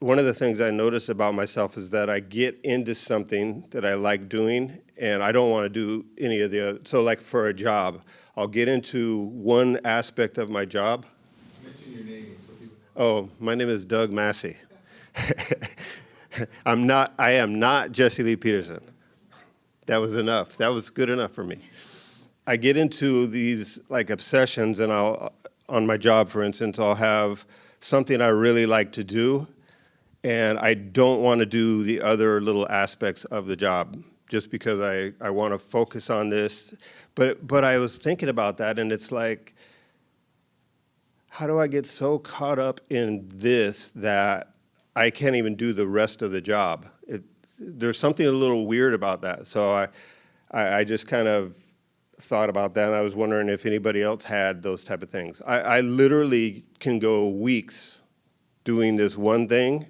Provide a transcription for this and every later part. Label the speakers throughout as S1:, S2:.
S1: one of the things I notice about myself is that I get into something that I like doing, and I don't want to do any of the other. So like for a job, I'll get into one aspect of my job.
S2: Mention your name so people
S1: Oh, my name is Doug Massey. I am not Jesse Lee Peterson. That was enough. That was good enough for me. I get into these like obsessions, and on my job, for instance, I'll have something I really like to do, and I don't want to do the other little aspects of the job just because I want to focus on this. But I was thinking about that, and it's like, how do I get so caught up in this that I can't even do the rest of the job? There's something a little weird about that. So I just kind of thought about that, and I was wondering if anybody else had those type of things. I literally can go weeks doing this one thing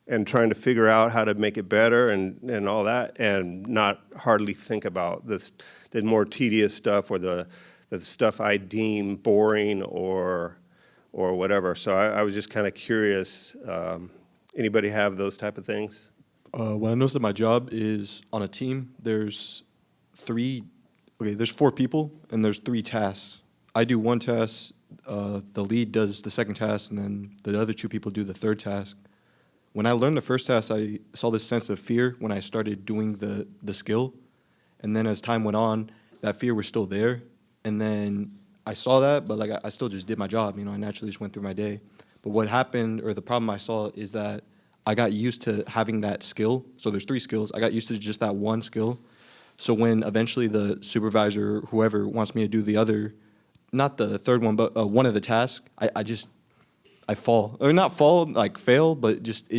S1: and trying to figure out how to make it better and all that, and not hardly think about the more tedious stuff or the stuff I deem boring or whatever. So I was just kind of curious. Anybody have those type of things?
S3: What I noticed at my job is on a team, there's four people and there's 3 tasks. I do one task, the lead does the second task, and then the other 2 people do the third task. When I learned the first task, I saw this sense of fear when I started doing the skill. And then as time went on, that fear was still there. And then I saw that, but like I still just did my job. I naturally just went through my day. But what happened, or the problem I saw, is that I got used to having that skill. So there's 3 skills. I got used to just that one skill. So when eventually the supervisor, whoever wants me to do the other, not the third one, but one of the tasks, I fall, or not fall, like fail, but just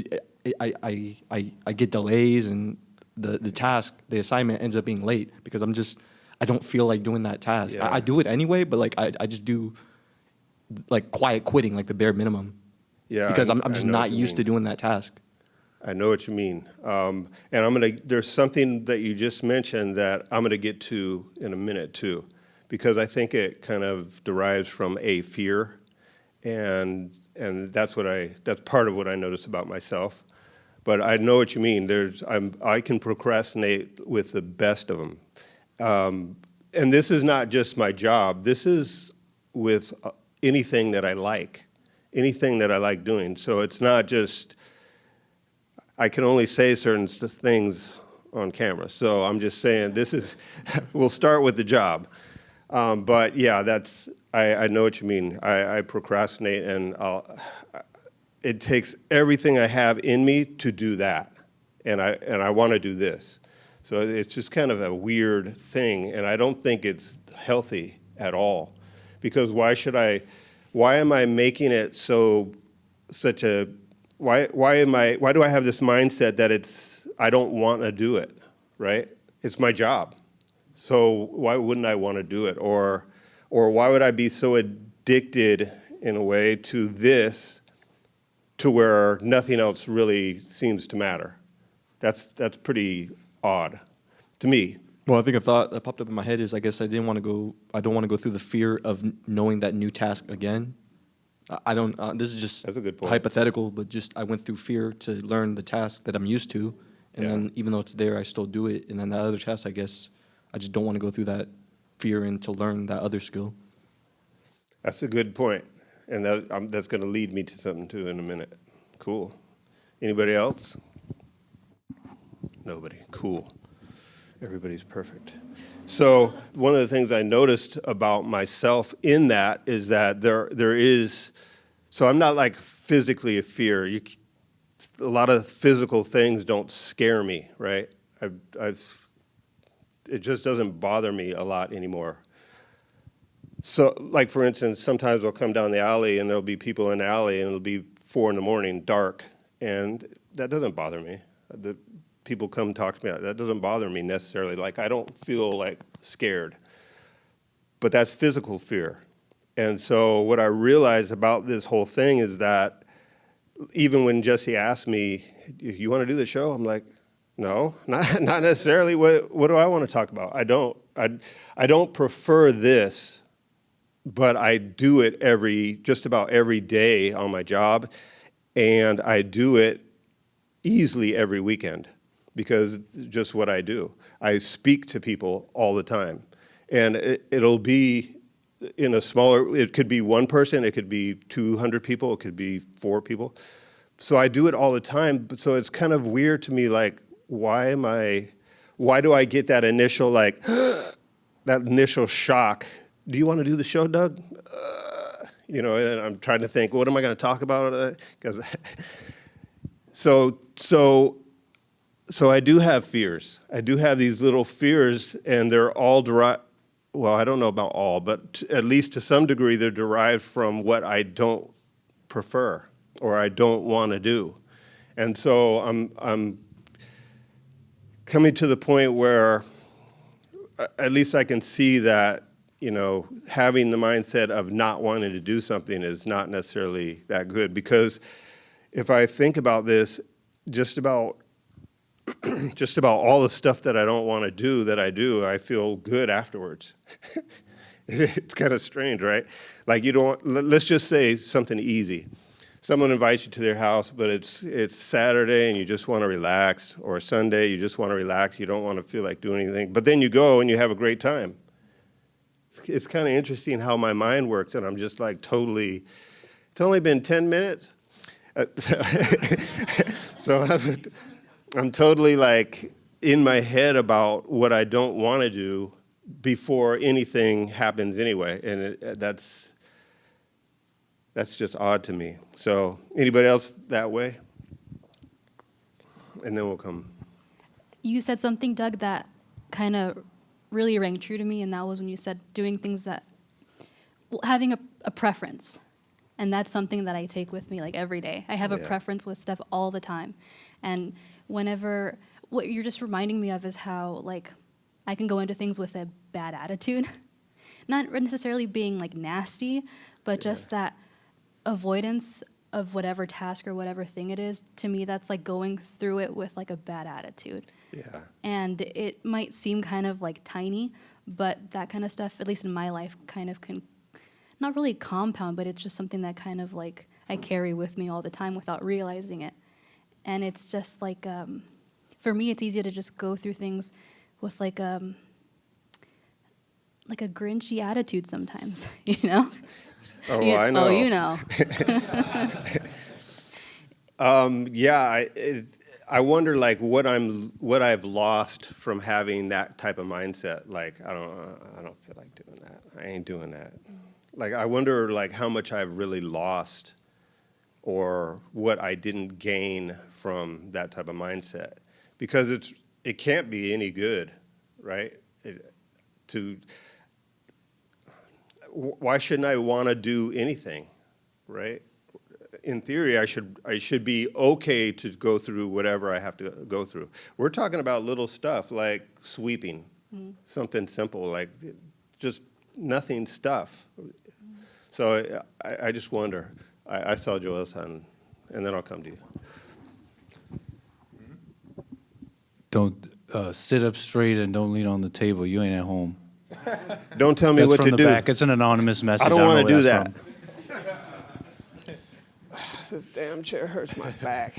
S3: I get delays, and the task, the assignment ends up being late because I don't feel like doing that task.
S1: Yeah.
S3: I do it anyway, but like I just do like quiet quitting, like the bare minimum.
S1: Yeah,
S3: Because I'm
S1: I
S3: just
S1: know
S3: not
S1: what you
S3: used to
S1: mean.
S3: doing that task.
S1: I know what you mean. And there's something that you just mentioned that I'm gonna get to in a minute too, because I think it kind of derives from a fear, and that's part of what I notice about myself. But I know what you mean. I can procrastinate with the best of them. And this is not just my job. This is with anything that I like doing. So it's not just, I can only say certain things on camera. So I'm just saying we'll start with the job. But yeah, I know what you mean. I procrastinate, and it takes everything I have in me to do that. And I want to do this. So it's just kind of a weird thing, and I don't think it's healthy at all. Because why am I making it why do I have this mindset that I don't want to do it, right? It's my job. So why wouldn't I want to do it? Or why would I be so addicted in a way to this to where nothing else really seems to matter? That's pretty odd to me.
S3: Well, I think a thought that popped up in my head is, I guess I don't want to go through the fear of knowing that new task again. I don't, this is just
S1: That's a good point.
S3: hypothetical, but just I went through fear to learn the task that I'm used to. And
S1: Yeah.
S3: then even though it's there, I still do it. And then that other task, I guess, I just don't want to go through that fear and to learn that other skill.
S1: That's a good point. And that's going to lead me to something too in a minute. Cool. Anybody else? Nobody. Cool. Everybody's perfect. So one of the things I noticed about myself in that is that there is, so I'm not like physically a fear. A lot of physical things don't scare me, right? It just doesn't bother me a lot anymore. So like for instance, sometimes I'll come down the alley and there'll be people in the alley and it'll be 4 a.m, dark, and that doesn't bother me. People come talk to me, that doesn't bother me necessarily. Like I don't feel like scared, but that's physical fear. And so what I realized about this whole thing is that even when Jesse asked me, you want to do the show? I'm like, no, not necessarily. What do I want to talk about? I don't prefer this, but I do it just about every day on my job. And I do it easily every weekend because it's just what I do. I speak to people all the time. And it'll be in a smaller, it could be one person, it could be 200 people, it could be 4 people. So I do it all the time, but so it's kind of weird to me, like, why do I get that initial, like, that initial shock? Do you want to do the show, Doug? You know, and I'm trying to think, what am I going to talk about? Because so I do have fears. I do have these little fears, and they're all derived. Well, I don't know about all, but at least to some degree, they're derived from what I don't prefer or I don't want to do. And so I'm coming to the point where at least I can see that, you know, having the mindset of not wanting to do something is not necessarily that good. Because if I think about this, just about all the stuff that I don't want to do that I do, I feel good afterwards. It's kind of strange, right? Like let's just say something easy. Someone invites you to their house, but it's Saturday and you just want to relax, or Sunday, you just want to relax, you don't want to feel like doing anything, but then you go and you have a great time. It's kind of interesting how my mind works, and I'm just like totally, it's only been 10 minutes. So I'm totally like in my head about what I don't want to do before anything happens anyway, and that's just odd to me. So anybody else that way? And then we'll come.
S4: You said something, Doug, that kind of really rang true to me, and that was when you said doing things that, well, having a preference. And that's something that I take with me like every day. I have a preference with stuff all the time. And whenever, what you're just reminding me of is how like I can go into things with a bad attitude. Not necessarily being like nasty, but just that avoidance of whatever task or whatever thing it is. To me, that's like going through it with like a bad attitude.
S1: Yeah.
S4: And it might seem kind of like tiny, but that kind of stuff, at least in my life, kind of can, not really compound, but it's just something that kind of like I carry with me all the time without realizing it. And it's just like, for me, it's easy to just go through things with like a grinchy attitude sometimes, you know?
S1: Oh, I know.
S4: Oh, you know.
S1: Yeah, I wonder like what I've lost from having that type of mindset. Like I don't feel like doing that. I ain't doing that. Like I wonder like how much I've really lost, or what I didn't gain from that type of mindset, because it can't be any good, right? Why shouldn't I want to do anything, right? In theory, I should be okay to go through whatever I have to go through. We're talking about little stuff like sweeping, something simple, like just nothing stuff. So I just wonder. I saw Joel's hand, and then I'll come to you.
S5: Don't sit up straight and don't lean on the table. You ain't at home.
S1: Don't tell me
S5: That's
S1: what
S5: from
S1: to
S5: the
S1: do.
S5: back. It's an anonymous message.
S1: I don't want to
S5: know
S1: do
S5: where
S1: that.
S5: that's
S1: This damn chair hurts my back.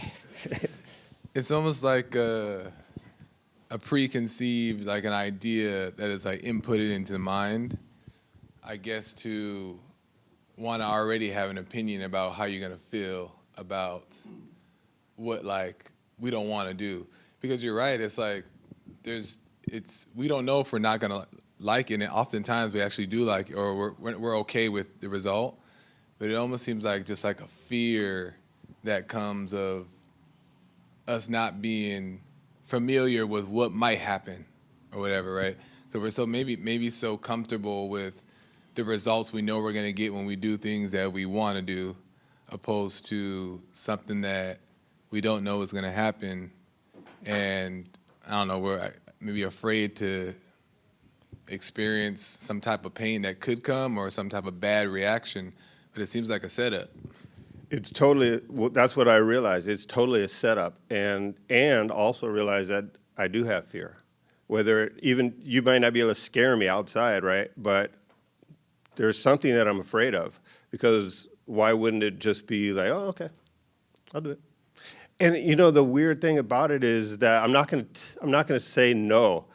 S2: It's almost like a preconceived, like an idea that is like inputted into the mind, I guess, to want to already have an opinion about how you're going to feel about what like we don't want to do. Because you're right, it's like we don't know if we're not going to like it, and oftentimes we actually do like it, or we're okay with the result. But it almost seems like just like a fear that comes of us not being familiar with what might happen or whatever, right? So we're so maybe so comfortable with the results we know we're going to get when we do things that we want to do, opposed to something that we don't know is going to happen. And I don't know, we're maybe afraid to experience some type of pain that could come or some type of bad reaction, but it seems like a setup.
S1: It's totally, well, that's what I realized. It's totally a setup, and also realize that I do have fear. Whether even, you might not be able to scare me outside, right? But there's something that I'm afraid of, because why wouldn't it just be like, oh, okay, I'll do it. And you know, the weird thing about it is that I'm not gonna say no.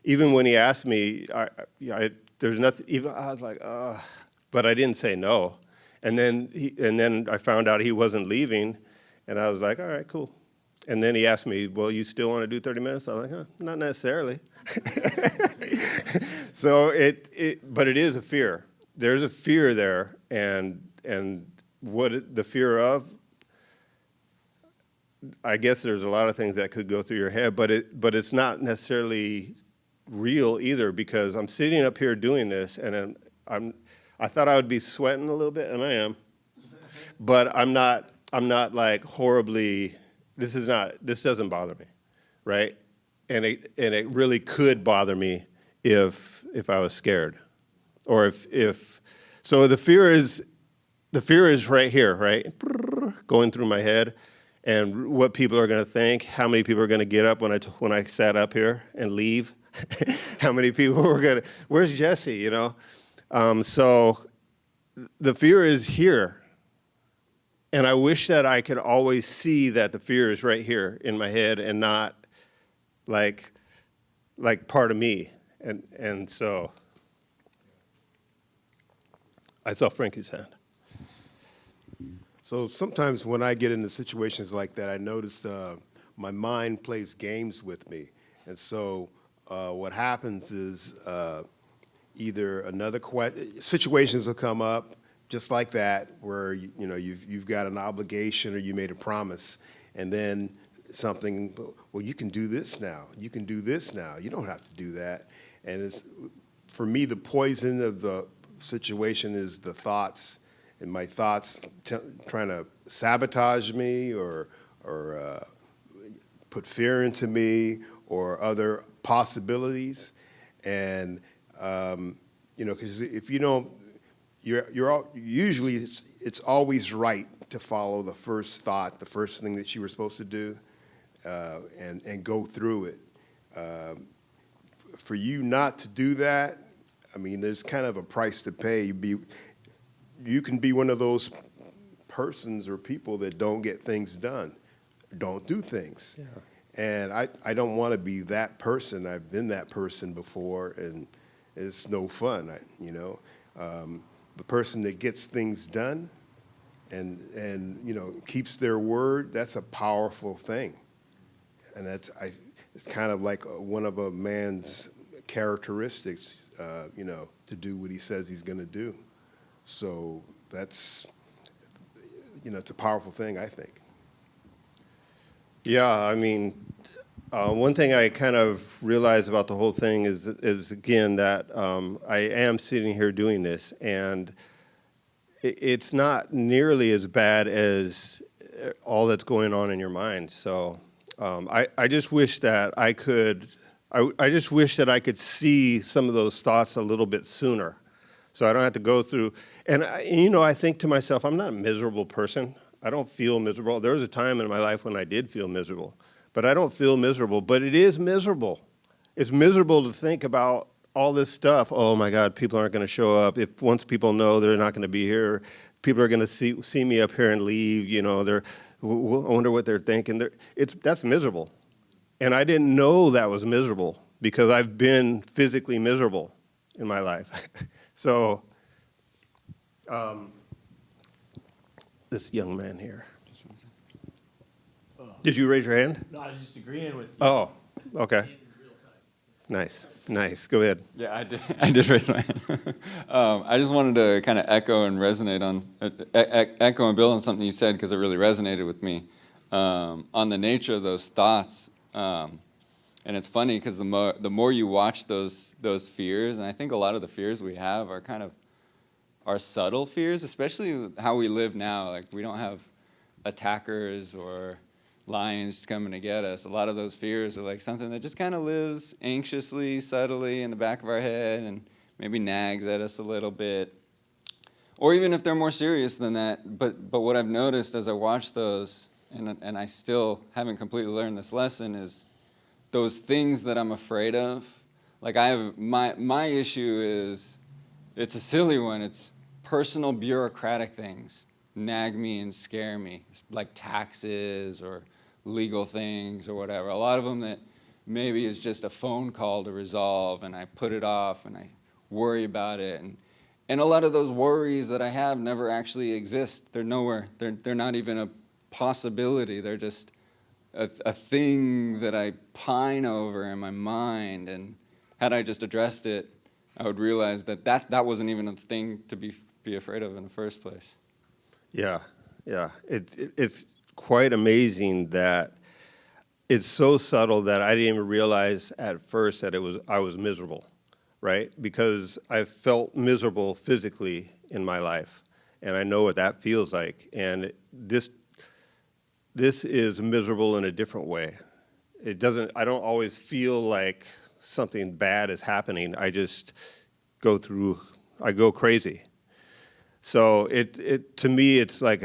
S1: Even when he asked me, there's nothing. Even I was like, but I didn't say no. And then I found out he wasn't leaving, and I was like, all right, cool. And then he asked me, well, you still want to do 30 minutes? I was like, not necessarily. So but it is a fear. There's a fear there, and the fear of, I guess there's a lot of things that could go through your head, but it's not necessarily real either, because I'm sitting up here doing this, and I thought I would be sweating a little bit, and I am, but I'm not like horribly. This doesn't bother me, right? And it really could bother me if I was scared, or if so the fear is right here, right, going through my head, and what people are going to think, how many people are going to get up when I sat up here and leave, how many people were going to, where's Jesse, you know? So the fear is here. And I wish that I could always see that the fear is right here in my head and not like part of me. And so I saw Franky's hand.
S6: So sometimes when I get into situations like that, I notice my mind plays games with me. And so what happens is either situations will come up just like that, where you've got an obligation or you made a promise, and then something, well, you can do this now. You can do this now. You don't have to do that. And for me, the poison of the situation is the thoughts, and my thoughts trying to sabotage me or put fear into me or other possibilities. And because if you don't, usually it's always right to follow the first thought, the first thing that you were supposed to do, and go through it. For you not to do that, I mean, there's kind of a price to pay. You can be one of those persons or people that don't get things done, don't do things. Yeah. And I don't want to be that person. I've been that person before, and it's no fun, the person that gets things done and keeps their word, that's a powerful thing. And it's kind of like one of a man's characteristics, to do what he says he's going to do. So that's, it's a powerful thing, I think.
S1: Yeah, I mean, one thing I kind of realized about the whole thing is again, that I am sitting here doing this, and it's not nearly as bad as all that's going on in your mind. So I just wish that I could see some of those thoughts a little bit sooner, so I don't have to go through. And I think to myself, I'm not a miserable person. I don't feel miserable. There was a time in my life when I did feel miserable. But I don't feel miserable, but it is miserable. It's miserable to think about all this stuff. Oh my God, people aren't going to show up. Once people know they're not going to be here, people are going to see me up here and leave. I wonder what they're thinking. That's miserable. And I didn't know that was miserable because I've been physically miserable in my life. So this young man here. Did you raise your hand?
S7: No, I was just agreeing with you.
S1: Oh, okay. Nice. Go ahead.
S8: Yeah, I did raise my hand. I just wanted to kind of echo and resonate on, echo and build on something you said, because it really resonated with me, on the nature of those thoughts. And it's funny because the more you watch those fears, and I think a lot of the fears we have are kind of our subtle fears, especially how we live now. Like, we don't have attackers or lions coming to get us. A lot of those fears are like something that just kind of lives anxiously, subtly in the back of our head and maybe nags at us a little bit. Or even if they're more serious than that. But what I've noticed as I watch those, and I still haven't completely learned this lesson, is those things that I'm afraid of. Like, I have my issue is, it's a silly one. It's personal bureaucratic things nag me and scare me, like taxes or legal things or whatever. A lot of them that maybe is just a phone call to resolve, and I put it off and I worry about it. And a lot of those worries that I have never actually exist. They're nowhere. They're not even a possibility. They're just a thing that I pine over in my mind. And had I just addressed it, I would realize that wasn't even a thing to be afraid of in the first place.
S1: Yeah, yeah. It's quite amazing that it's so subtle that I didn't even realize at first that I was miserable, right? Because I felt miserable physically in my life, and I know what that feels like. And this is miserable in a different way. I don't always feel like something bad is happening. I just go crazy. So to me, it's like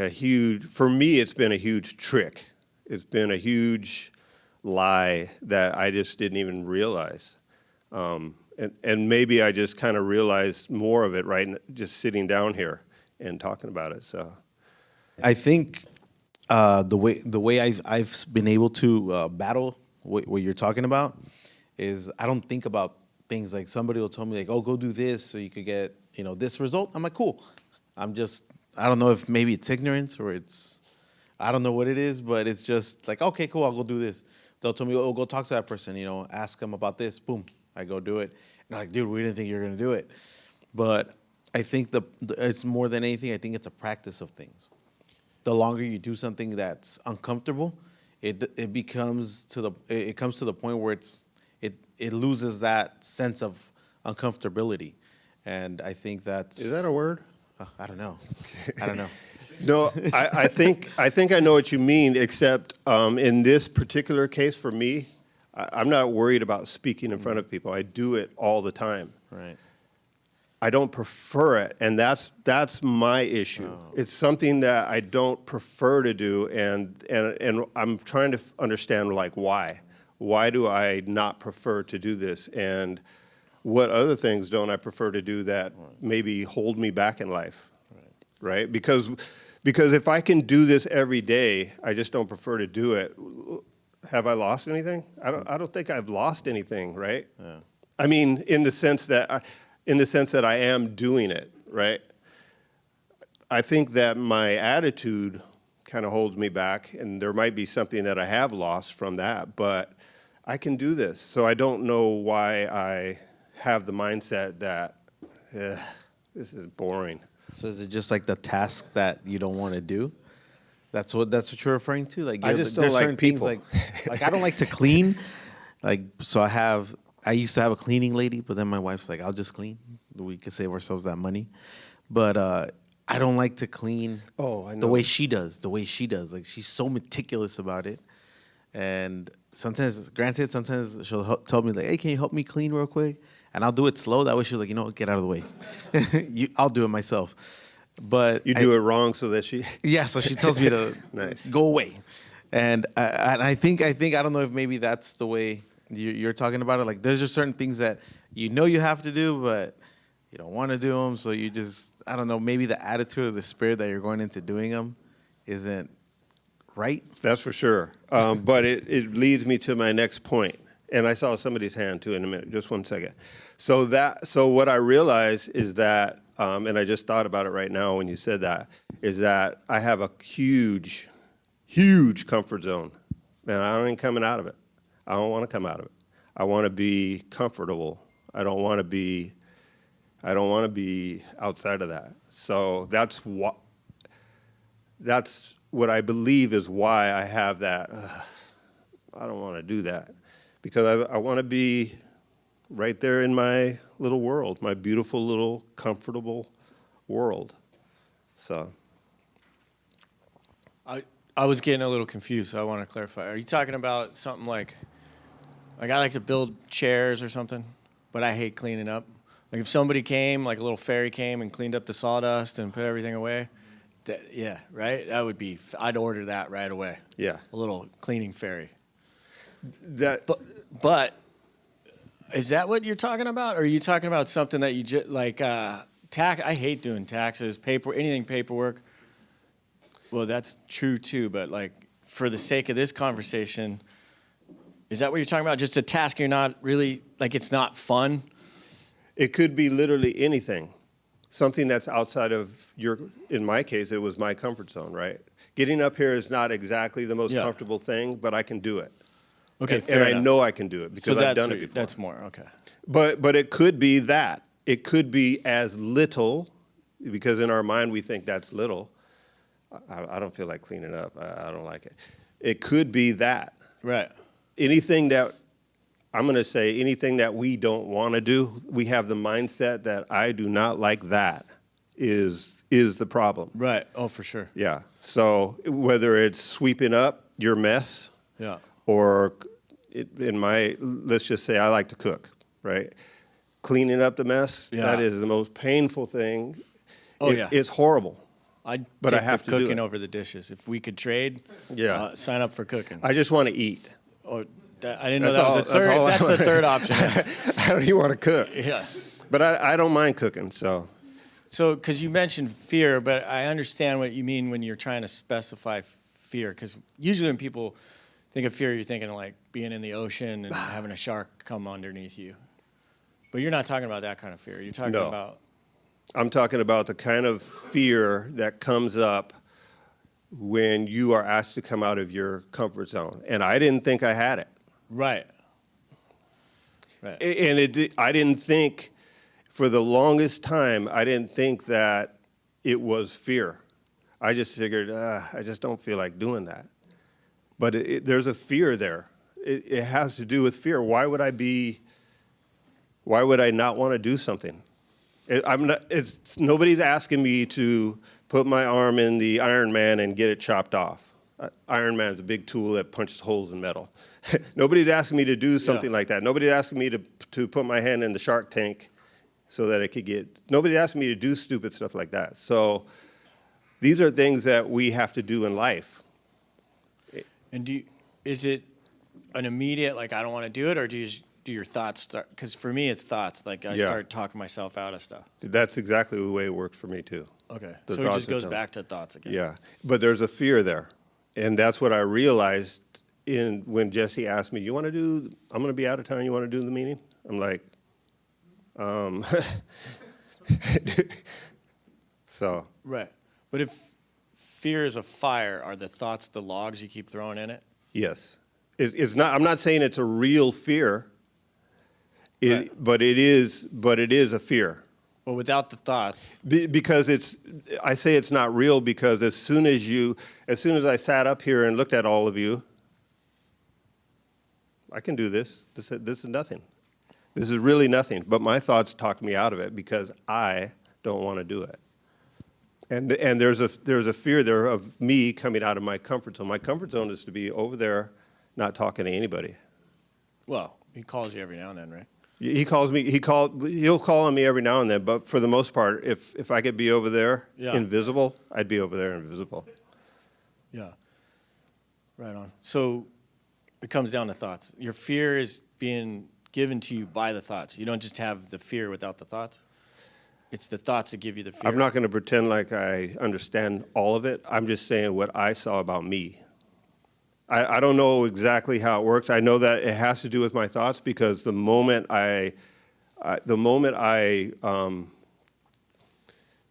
S1: for me, it's been a huge trick. It's been a huge lie that I just didn't even realize. And maybe I just kind of realized more of it, right, just sitting down here and talking about it, so.
S7: I think the way I've been able to battle what you're talking about is I don't think about things like somebody will tell me like, oh, go do this so you could get this result. I'm like, cool. I don't know if maybe it's ignorance or I don't know what it is, but it's just like, okay, cool, I'll go do this. They'll tell me, oh, go talk to that person, ask them about this. Boom, I go do it. And I'm like, dude, we didn't think you were gonna do it. But I think it's more than anything, I think it's a practice of things. The longer you do something that's uncomfortable, it comes to the point where it loses that sense of uncomfortability. And I think
S1: Is that a word?
S7: I don't know. I don't know.
S1: No, I think I know what you mean, except in this particular case for me, I'm not worried about speaking in front of people. I do it all the time.
S7: Right.
S1: I don't prefer it, and that's my issue. Oh. It's something that I don't prefer to do, and I'm trying to understand like why. Why do I not prefer to do this, and what other things don't I prefer to do that maybe hold me back in life, right? Because if I can do this every day, I just don't prefer to do it. Have I lost anything? I don't think I've lost anything, right? Yeah. I mean, in the sense that I am doing it, right? I think that my attitude kind of holds me back, and there might be something that I have lost from that, but I can do this. So I don't know why I have the mindset that this is boring.
S7: So is it just like the task that you don't want to do? That's what you're referring to? Like
S1: I just don't like people.
S7: Like I don't like to clean. So I used to have a cleaning lady, but then my wife's like, I'll just clean. We could save ourselves that money. But I don't like to clean the way she does. Like she's so meticulous about it. And sometimes she'll tell me like, hey, can you help me clean real quick? And I'll do it slow. That way she's like, get out of the way. I'll do it myself. But
S1: you do it wrong so that she...
S7: Yeah, so she tells me to
S1: nice.
S7: Go away. And I think I don't know if maybe that's the way you're talking about it. Like there's just certain things that you have to do, but you don't want to do them. So you just, I don't know, maybe the attitude or the spirit that you're going into doing them isn't right.
S1: That's for sure. But it leads me to my next point. And I saw somebody's hand too in a minute. Just 1 second. So what I realized is that, and I just thought about it right now when you said that, is that I have a huge, huge comfort zone, and I ain't coming out of it. I don't want to come out of it. I want to be comfortable. I don't want to be outside of that. So that's what I believe is why I have that. I don't want to do that, because I want to be right there in my little world, my beautiful little comfortable world. So
S9: I was getting a little confused, so I want to clarify. Are you talking about something like I like to build chairs or something, but I hate cleaning up? Like if somebody came, like a little fairy came and cleaned up the sawdust and put everything away, yeah, right? That would be, I'd order that right away.
S1: yeah,
S9: A little cleaning fairy.
S1: But
S9: Is that what you're talking about? Or are you talking about something that you just, like, I hate doing taxes, anything paperwork. Well, that's true too, but like for the sake of this conversation, is that what you're talking about? Just a task you're not really, like it's not fun?
S1: It could be literally anything, something that's outside of your, in my case, it was my comfort zone, right? Getting up here is not exactly the most
S9: Yeah.
S1: comfortable thing, but I can do it.
S9: Okay,
S1: And
S9: fair
S1: I
S9: enough.
S1: know I can do it because I've done it before.
S9: That's more, okay.
S1: But it could be that. It could be as little, because in our mind we think that's little. I don't feel like cleaning up. I don't like it. It could be that.
S9: Right.
S1: Anything that, I'm going to say anything that we don't want to do, we have the mindset that I do not like that is the problem.
S9: Right, oh, for sure.
S1: Yeah. So whether it's sweeping up your mess
S9: Yeah.
S1: or let's just say I like to cook, right? Cleaning up the mess,
S9: Yeah.
S1: that is the most painful thing.
S9: Oh, yeah.
S1: It's horrible.
S9: I'd
S1: But
S9: take
S1: I have
S9: the
S1: to do
S9: cooking
S1: it.
S9: over the dishes. If we could trade,
S1: Yeah.
S9: sign up for cooking.
S1: I just want to eat.
S9: Oh, I didn't know
S1: That's
S9: that was a
S1: all- that's
S9: third.
S1: all I
S9: That's the
S1: want.
S9: third option.
S1: I don't even want to cook.
S9: Yeah.
S1: But I don't mind cooking, so.
S9: So, because you mentioned fear, but I understand what you mean when you're trying to specify fear. Because usually when people think of fear, you're thinking of like being in the ocean and having a shark come underneath you. But you're not talking about that kind of fear. You're talking
S1: No.
S9: about,
S1: I'm talking about the kind of fear that comes up when you are asked to come out of your comfort zone. And I didn't think I had it.
S9: right. Right.
S1: And I didn't think, for the longest time, I didn't think that it was fear. I just figured, I just don't feel like doing that. But there's a fear there. It has to do with fear. Why would I not want to do something? Nobody's asking me to put my arm in the Iron Man and get it chopped off. Iron Man's a big tool that punches holes in metal. Nobody's asking me to do something like that. Nobody's asking me to put my hand in the shark tank so that it could get, nobody's asking me to do stupid stuff like that. So these are things that we have to do in life.
S9: And is it an immediate, like, I don't want to do it, or do your thoughts start? Because for me, it's thoughts. Like, I
S1: Yeah.
S9: start talking myself out of stuff.
S1: That's exactly the way it works for me too.
S9: Okay.
S1: The
S9: So it
S1: thoughts
S9: just
S1: that
S9: goes
S1: come.
S9: back to thoughts again.
S1: Yeah, but there's a fear there. And that's what I realized when Jesse asked me, I'm going to be out of town, you want to do the meeting? I'm like, so.
S9: Right. But if fear is a fire, are the thoughts the logs you keep throwing in it?
S1: Yes. It's not, I'm not saying it's a real fear,
S9: Right.
S1: but it is a fear.
S9: Well, without the thoughts,
S1: Because I say it's not real because as soon as I sat up here and looked at all of you, I can do this. This is nothing. This is really nothing. But my thoughts talked me out of it because I don't want to do it. And there's a fear there of me coming out of my comfort zone. My comfort zone is to be over there, not talking to anybody.
S9: well, he calls you every now and then, right?
S1: He calls me. He'll call on me every now and then. But for the most part, if I could be over there
S9: Yeah.
S1: invisible, I'd be over there invisible.
S9: Yeah. Right on. So it comes down to thoughts. Your fear is being given to you by the thoughts. You don't just have the fear without the thoughts. It's the thoughts that give you the fear.
S1: I'm not going to pretend like I understand all of it. I'm just saying what I saw about me. I don't know exactly how it works. I know that it has to do with my thoughts because the moment I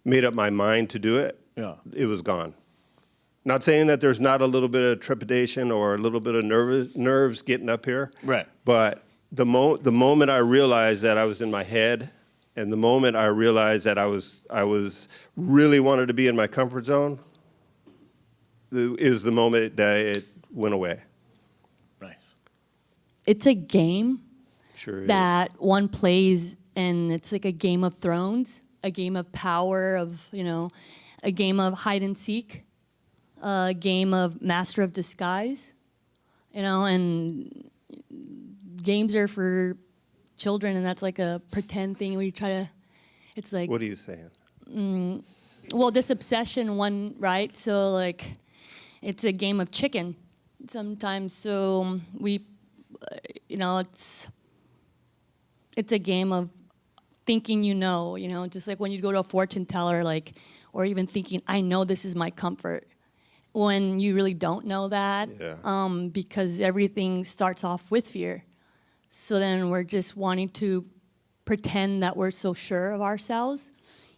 S1: made up my mind to do it,
S9: Yeah.
S1: it was gone. Not saying that there's not a little bit of trepidation or a little bit of nerves getting up here.
S9: Right.
S1: But the moment I realized that I was in my head, and the moment I realized that I was really wanted to be in my comfort zone, is the moment that it went away.
S9: Nice.
S10: It's a game
S1: Sure is.
S10: that one plays, and it's like a Game of Thrones, a game of power, a game of hide and seek, a game of Master of Disguise, and games are for children, and that's like a pretend thing we try to. It's like,
S1: What are you saying?
S10: well, this obsession one, right? So like, it's a game of chicken sometimes. So we, it's a game of thinking, just like when you go to a fortune teller, like, or even thinking, I know this is my comfort. when you really don't know that.
S1: Yeah.
S10: Because everything starts off with fear. So then we're just wanting to pretend that we're so sure of ourselves,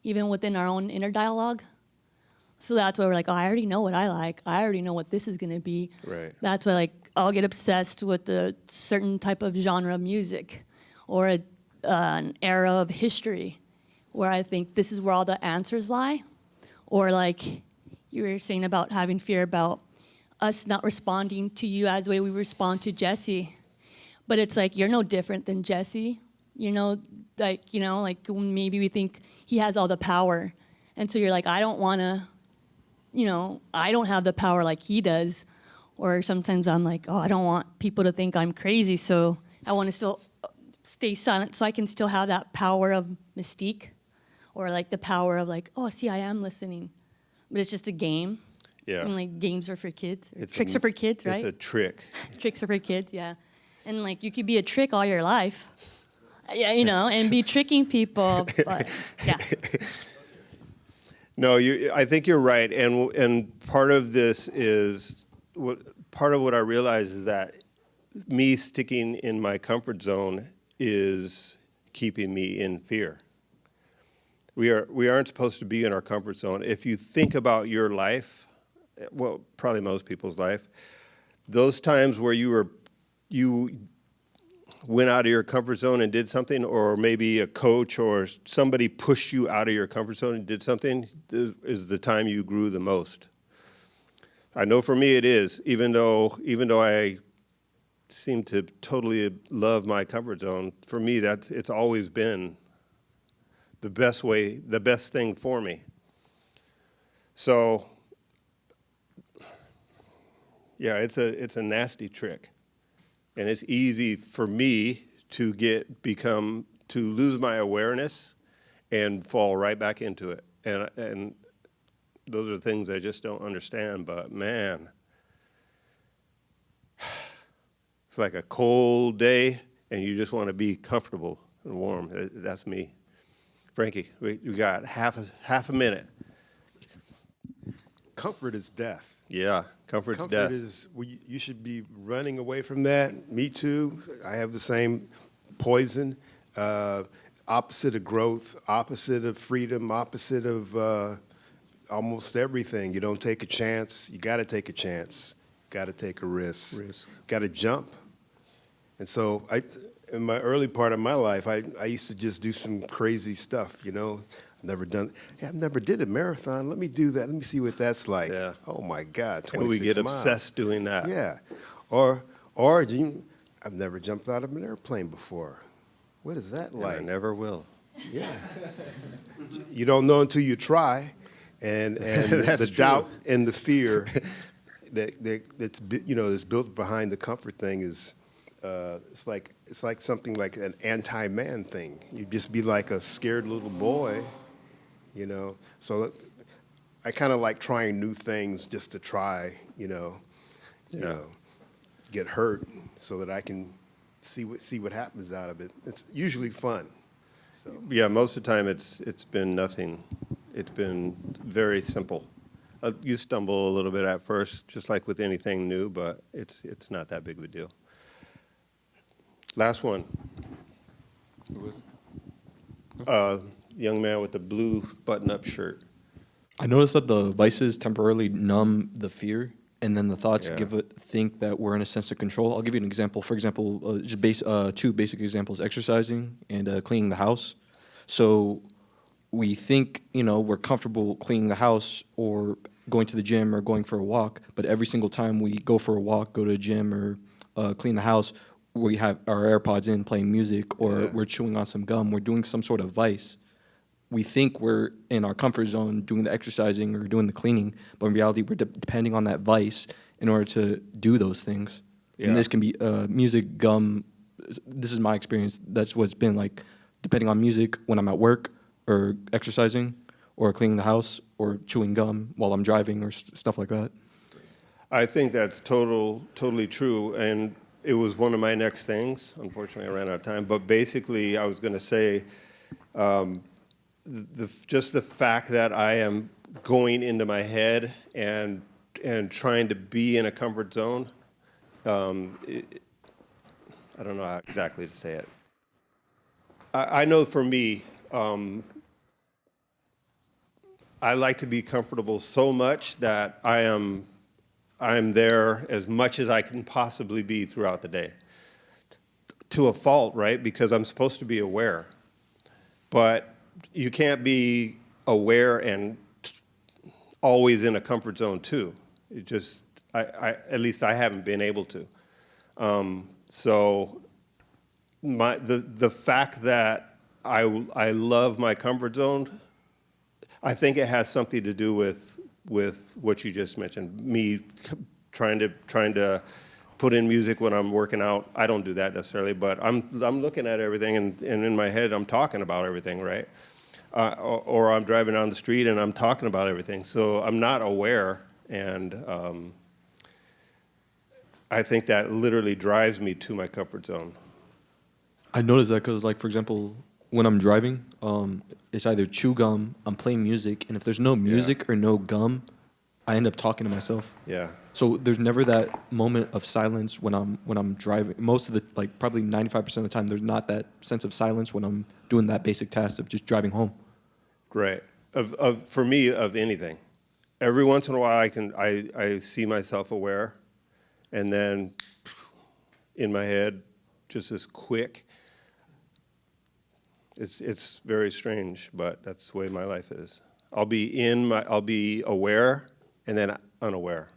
S10: even within our own inner dialogue. So that's why we're like, oh, I already know what I like. I already know what this is gonna be.
S1: Right.
S10: That's why, like, I'll get obsessed with a certain type of genre of music, or an era of history, where I think this is where all the answers lie. Or like you were saying about having fear about us not responding to you as the way we respond to Jesse. But it's like, you're no different than Jesse. Like maybe we think he has all the power. And so you're like, I don't want to, I don't have the power like he does. Or sometimes I'm like, oh, I don't want people to think I'm crazy, so I want to still stay silent so I can still have that power of mystique. Or like the power of like, oh, see, I am listening. But it's just a game.
S1: Yeah.
S10: And like games are for kids.
S1: It's
S10: Tricks
S1: a-
S10: are for kids, right?
S1: It's a trick.
S10: Tricks are for kids, yeah. And like you could be a trick all your life. Yeah, and be tricking people, but yeah.
S1: No, I think you're right, and part of this is part of what I realize is that me sticking in my comfort zone is keeping me in fear. We aren't supposed to be in our comfort zone. If you think about your life, well, probably most people's life, those times where you went out of your comfort zone and did something, or maybe a coach or somebody pushed you out of your comfort zone and did something, is the time you grew the most. I know for me it is, even though I seem to totally love my comfort zone, for me it's always been the best thing for me. So yeah, it's a nasty trick. And it's easy for me to lose my awareness and fall right back into it. And those are things I just don't understand, but man, it's like a cold day and you just want to be comfortable and warm. That's me. Franky, we got half a minute.
S6: Comfort is death.
S1: Yeah, comfort's
S6: Comfort
S1: death.
S6: is, you should be running away from that. Me too. I have the same poison. Opposite of growth, opposite of freedom, opposite of almost everything. You don't take a chance. You got to take a chance. Got to take a risk. Got to jump. And so in my early part of my life, I used to just do some crazy stuff, I've never did a marathon. Let me do that. Let me see what that's like.
S1: Yeah.
S6: Oh my God, 26
S1: And we get
S6: miles.
S1: obsessed doing that.
S6: Yeah. I've never jumped out of an airplane before. What is that
S1: And
S6: like?
S1: I never will.
S6: Yeah. You don't know until you try, and
S1: That's
S6: the
S1: true.
S6: doubt and the fear that's built behind the comfort thing is it's like something like an anti-man thing. You'd just be like a scared little boy, So I kind of like trying new things just to try, get hurt so that I can see what happens out of it. It's usually fun. So
S1: Yeah, most of the time it's been nothing. It's been very simple. You stumble a little bit at first, just like with anything new, but it's not that big of a deal. Last one.
S3: Who was it?
S1: Young man with the blue button-up shirt.
S3: I noticed that the vices temporarily numb the fear, and then the thoughts
S1: Yeah.
S3: think that we're in a sense of control. I'll give you an example. For example, two basic examples: exercising and cleaning the house. So we think we're comfortable cleaning the house or going to the gym or going for a walk, but every single time we go for a walk, go to a gym or clean the house, we have our AirPods in playing music, or we're chewing on some gum. We're doing some sort of vice. We think we're in our comfort zone doing the exercising or doing the cleaning, but in reality, we're depending on that vice in order to do those things.
S1: Yeah.
S3: And this can be music, gum. This is my experience. That's what it's been like, depending on music when I'm at work or exercising or cleaning the house or chewing gum while I'm driving or stuff like that.
S1: I think that's totally true, and it was one of my next things. Unfortunately, I ran out of time, but basically, I was going to say, just the fact that I am going into my head and and trying to be in a comfort zone. I don't know how exactly to say it. I know for me, I like to be comfortable so much that I am there as much as I can possibly be throughout the day. To a fault, right? Because I'm supposed to be aware. But you can't be aware and always in a comfort zone too. It just, at least I haven't been able to. So the fact that I love my comfort zone, I think it has something to do with what you just mentioned. Me trying to put in music when I'm working out. I don't do that necessarily, but I'm looking at everything, and in my head I'm talking about everything, right? Or I'm driving down the street and I'm talking about everything. So I'm not aware, and I think that literally drives me to my comfort zone.
S3: I noticed that because, like, for example, when I'm driving, it's either chew gum, I'm playing music, and if there's no music or no gum, I end up talking to myself.
S1: Yeah.
S3: So there's never that moment of silence when I'm driving. Most of the, like, probably 95% of the time, there's not that sense of silence when I'm doing that basic task of just driving home.
S1: Right. For me, of anything. Every once in a while, I see myself aware, and then in my head, just as quick. It's very strange, but that's the way my life is. I'll be aware, and then unaware,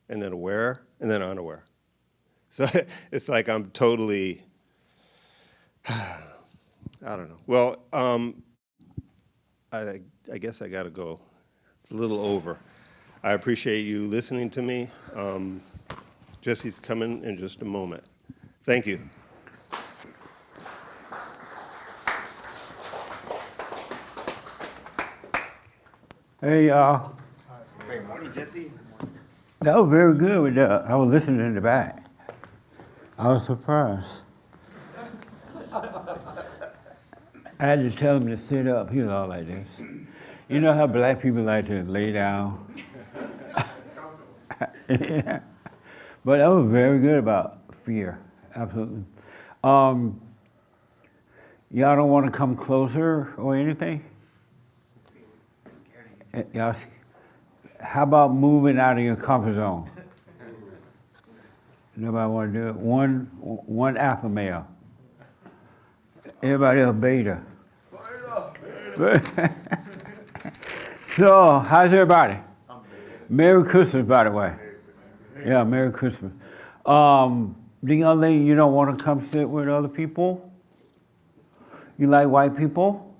S1: and then aware, and then unaware. So it's like I'm totally, I don't know. Well, I guess I got to go. It's a little over. I appreciate you listening to me. Jesse's coming in just a moment. Thank you.
S11: Hey, y'all.
S7: Great morning, Jesse.
S11: That was very good. I was listening in the back. I was surprised. I had to tell him to sit up. He was all like this. You know how black people like to lay down? Yeah. But that was very good about fear. Absolutely. Y'all don't want to come closer or anything? Y'all see? How about moving out of your comfort zone? Nobody want to do it? One alpha male. Everybody else beta. So, how's everybody? Merry Christmas, by the way. Yeah, Merry Christmas. The young lady, you don't want to come sit with other people? You like white people?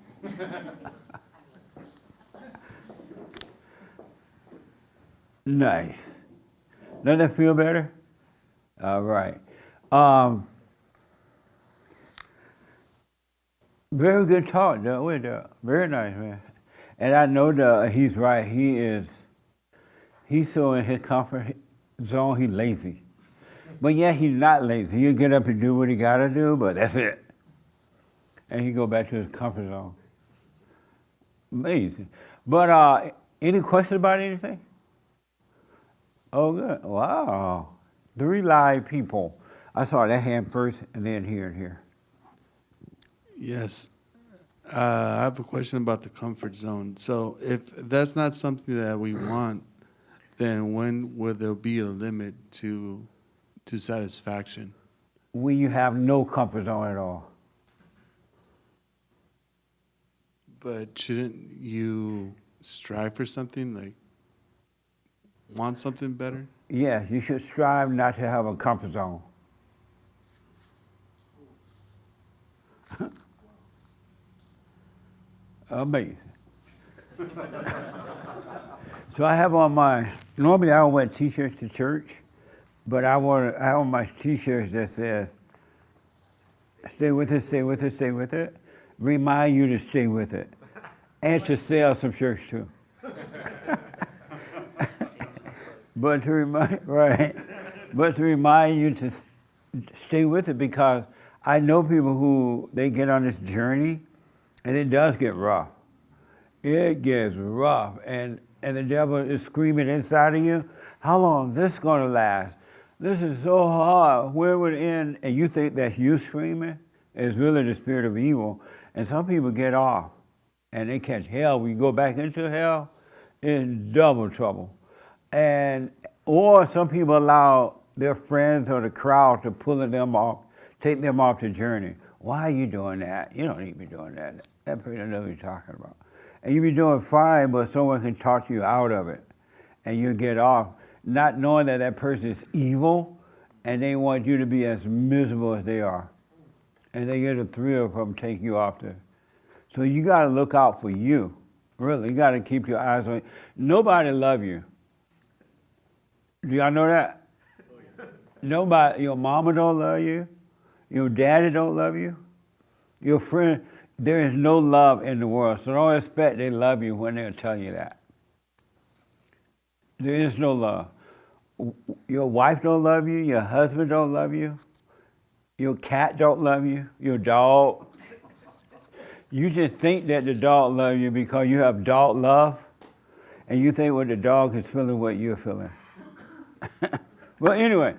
S11: Nice. Doesn't that feel better? All right. Very good talk, though. Very nice, man. And I know he's right. He's so in his comfort zone, he's lazy. But yeah, he's not lazy. He'll get up and do what he got to do, but that's it. And he go back to his comfort zone. Amazing. But any questions about anything? Oh, good. Wow. 3 live people. I saw that hand first, and then here and here.
S12: Yes. I have a question about the comfort zone. So if that's not something that we want, then when will there be a limit to satisfaction?
S11: When you have no comfort zone at all.
S12: But shouldn't you strive for something, like want something better?
S11: Yes, you should strive not to have a comfort zone. Amazing. So I have on normally I don't wear t-shirts to church, but I have on my t-shirts that says, stay with it, stay with it, stay with it. Remind you to stay with it. And to sell some shirts too. But to remind you to stay with it, because I know people who, they get on this journey and it does get rough. It gets rough, and and the devil is screaming inside of you, how long is this going to last? This is so hard. Where would it end? And you think that's you screaming? It's really the spirit of evil. And some people get off, and they catch hell. When you go back into hell, it's double trouble. Or some people allow their friends or the crowd to pull them off, take them off the journey. Why are you doing that? You don't need to be doing that. That person knows what you're talking about. And you be doing fine, but someone can talk you out of it. And you get off, not knowing that that person is evil, and they want you to be as miserable as they are. And they get a thrill from taking you off there. So you got to look out for you. Really, you got to keep your eyes on you. Nobody love you. Do y'all know that? Nobody, your mama don't love you. Your daddy don't love you. Your friend, there is no love in the world. So don't expect they love you when they'll tell you that. There is no love. Your wife don't love you. Your husband don't love you. Your cat don't love you. Your dog. You just think that the dog loves you because you have dog love, and you think what the dog is feeling what you're feeling. Well, anyway.